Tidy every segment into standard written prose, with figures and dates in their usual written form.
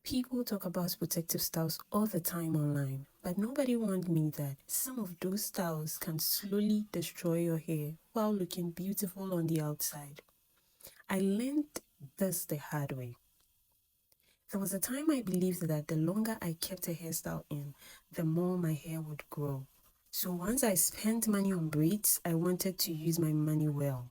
People talk about protective styles all the time online, but nobody warned me that some of those styles can slowly destroy your hair while looking beautiful on the outside. I learned this the hard way. There was a time I believed that the longer I kept a hairstyle in, the more my hair would grow. So once I spent money on braids, I wanted to use my money well.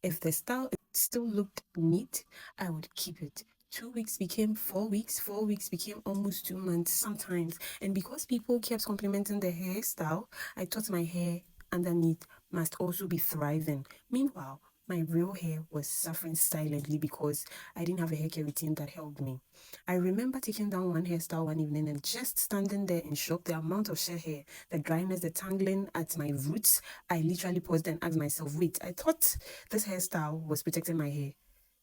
If the style still looked neat, I would keep it. 2 weeks became 4 weeks, 4 weeks became almost 2 months sometimes. And because people kept complimenting the hairstyle, I thought my hair underneath must also be thriving. Meanwhile, my real hair was suffering silently because I didn't have a hair care routine that helped me. I remember taking down one hairstyle one evening and just standing there in shock. The amount of shed hair, the dryness, the tangling at my roots. I literally paused and asked myself, wait, I thought this hairstyle was protecting my hair.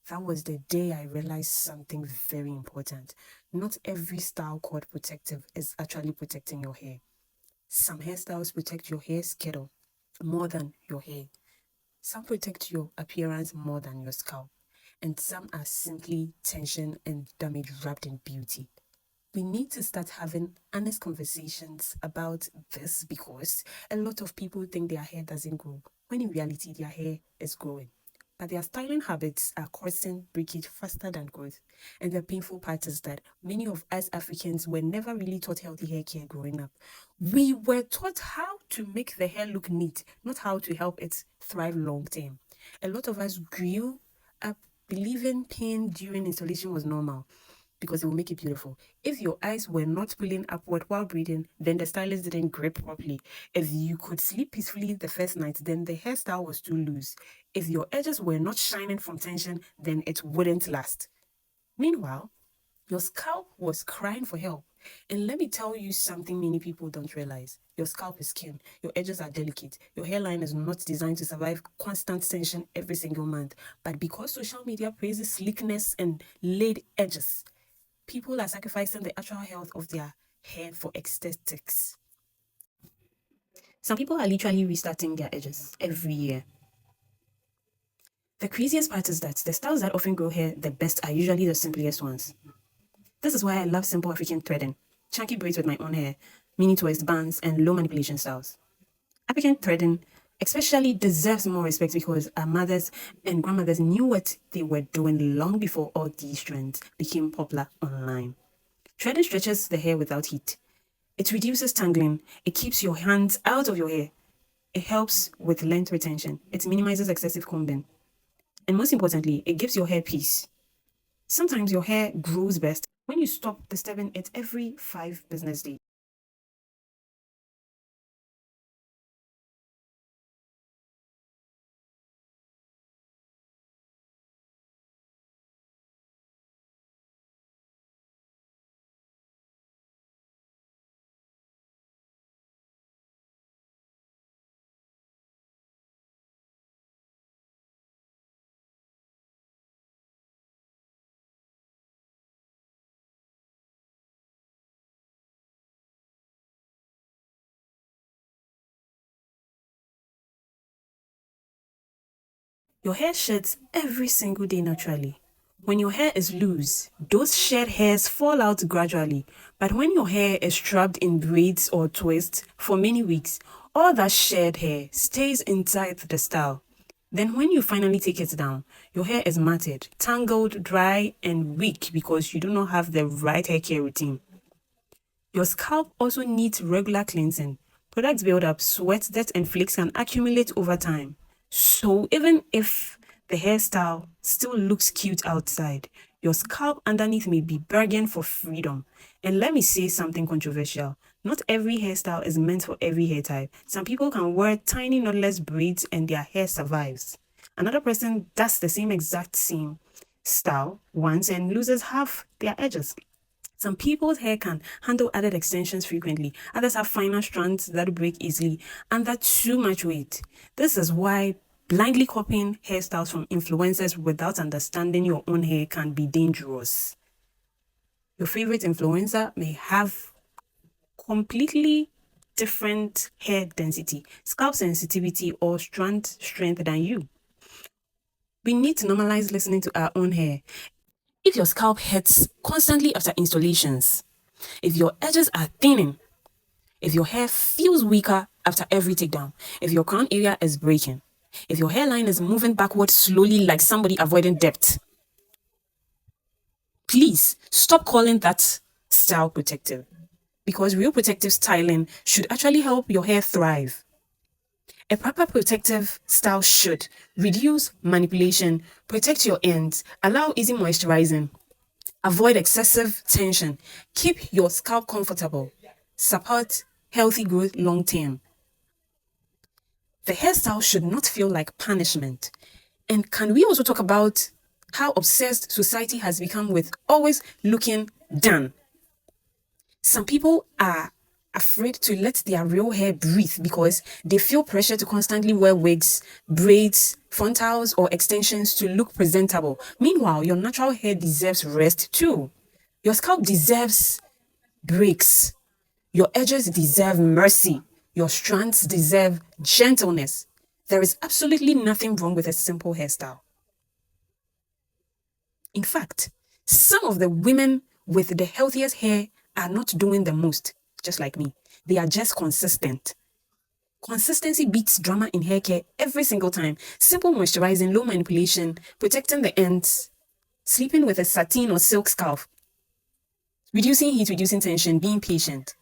That was the day I realized something very important. Not every style called protective is actually protecting your hair. Some hairstyles protect your hair schedule more than your hair. Some protect your appearance more than your scalp. And some are simply tension and damage wrapped in beauty. We need to start having honest conversations about this because a lot of people think their hair doesn't grow, when in reality their hair is growing. But their styling habits are causing breakage faster than growth. And the painful part is that many of us Africans were never really taught healthy hair care growing up. We were taught how to make the hair look neat, not how to help it thrive long term. A lot of us grew up believing pain during installation was normal because it will make it beautiful. If your eyes were not pulling upward while breathing, then the stylist didn't grip properly. If you could sleep peacefully the first night, then the hairstyle was too loose. If your edges were not shining from tension, then it wouldn't last. Meanwhile, your scalp was crying for help. And let me tell you something many people don't realize. Your scalp is skin. Your edges are delicate. Your hairline is not designed to survive constant tension every single month. But because social media praises sleekness and laid edges, people are sacrificing the actual health of their hair for aesthetics. Some people are literally restarting their edges every year. The craziest part is that the styles that often grow hair the best are usually the simplest ones. This is why I love simple African threading, chunky braids with my own hair, mini twist bands, and low manipulation styles. African threading especially deserves more respect because our mothers and grandmothers knew what they were doing long before all these trends became popular online. Threading stretches the hair without heat. It reduces tangling. It keeps your hands out of your hair. It helps with length retention. It minimizes excessive combing. And most importantly, it gives your hair peace. Sometimes your hair grows best when you stop disturbing it every 5 business days. Your hair sheds every single day naturally. When your hair is loose, those shed hairs fall out gradually. But when your hair is trapped in braids or twists for many weeks, all that shed hair stays inside the style. Then when you finally take it down, your hair is matted, tangled, dry, and weak because you do not have the right hair care routine. Your scalp also needs regular cleansing. Products build up, sweat, dirt, and flakes can accumulate over time. So even if the hairstyle still looks cute outside, your scalp underneath may be begging for freedom. And let me say something controversial. Not every hairstyle is meant for every hair type. Some people can wear tiny knotless braids and their hair survives. Another person does the same style once and loses half their edges. Some people's hair can handle added extensions frequently. Others have finer strands that break easily under too much weight. This is why blindly copying hairstyles from influencers without understanding your own hair can be dangerous. Your favorite influencer may have completely different hair density, scalp sensitivity, or strand strength than you. We need to normalize listening to our own hair. If your scalp hurts constantly after installations, if your edges are thinning, if your hair feels weaker after every takedown, if your crown area is breaking, if your hairline is moving backward slowly like somebody avoiding debt, please stop calling that style protective, because real protective styling should actually help your hair thrive. A proper protective style should reduce manipulation, protect your ends, allow easy moisturizing, avoid excessive tension, keep your scalp comfortable, support healthy growth long term. The hairstyle should not feel like punishment. And can we also talk about how obsessed society has become with always looking done? Some people are afraid to let their real hair breathe because they feel pressure to constantly wear wigs, braids, frontals, or extensions to look presentable. Meanwhile, your natural hair deserves rest too. Your scalp deserves breaks. Your edges deserve mercy. Your strands deserve gentleness. There is absolutely nothing wrong with a simple hairstyle. In fact, some of the women with the healthiest hair are not doing the most, just like me. They are just consistent. Consistency beats drama in hair care every single time. Simple moisturizing, low manipulation, protecting the ends, sleeping with a satin or silk scarf, reducing heat, reducing tension, being patient.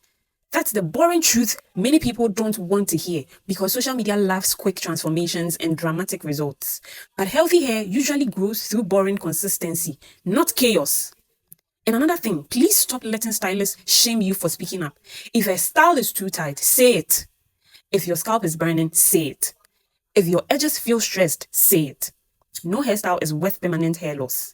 That's the boring truth many people don't want to hear because social media loves quick transformations and dramatic results. But healthy hair usually grows through boring consistency, not chaos. And another thing, please stop letting stylists shame you for speaking up. If a style is too tight, say it. If your scalp is burning, say it. If your edges feel stressed, say it. No hairstyle is worth permanent hair loss.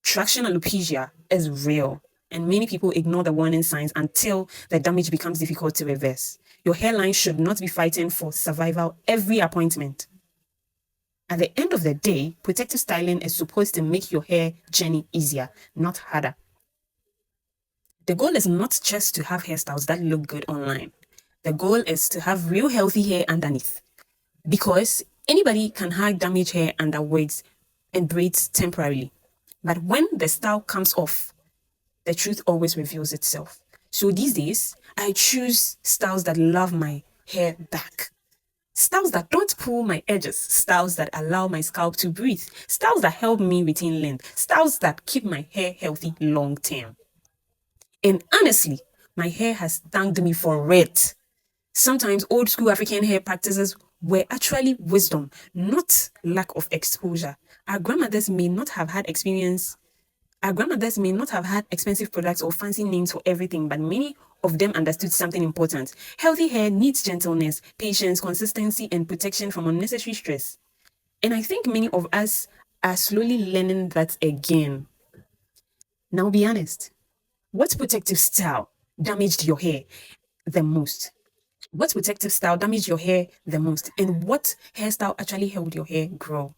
Traction alopecia is real, and many people ignore the warning signs until the damage becomes difficult to reverse. Your hairline should not be fighting for survival every appointment. At the end of the day, protective styling is supposed to make your hair journey easier, not harder. The goal is not just to have hairstyles that look good online. The goal is to have real healthy hair underneath. Because anybody can hide damaged hair under wigs and braids temporarily. But when the style comes off, the truth always reveals itself. So these days, I choose styles that love my hair back. Styles that don't pull my edges, styles that allow my scalp to breathe, styles that help me retain length, styles that keep my hair healthy long term. And honestly, my hair has thanked me for it. Sometimes old school African hair practices were actually wisdom, not lack of exposure. Our grandmothers may not have had experience. Our grandmothers may not have had expensive products or fancy names for everything, but many of them understood something important. Healthy hair needs gentleness, patience, consistency, and protection from unnecessary stress. And I think many of us are slowly learning that again. Now, be honest. What protective style damaged your hair the most? What protective style damaged your hair the most? And what hairstyle actually helped your hair grow?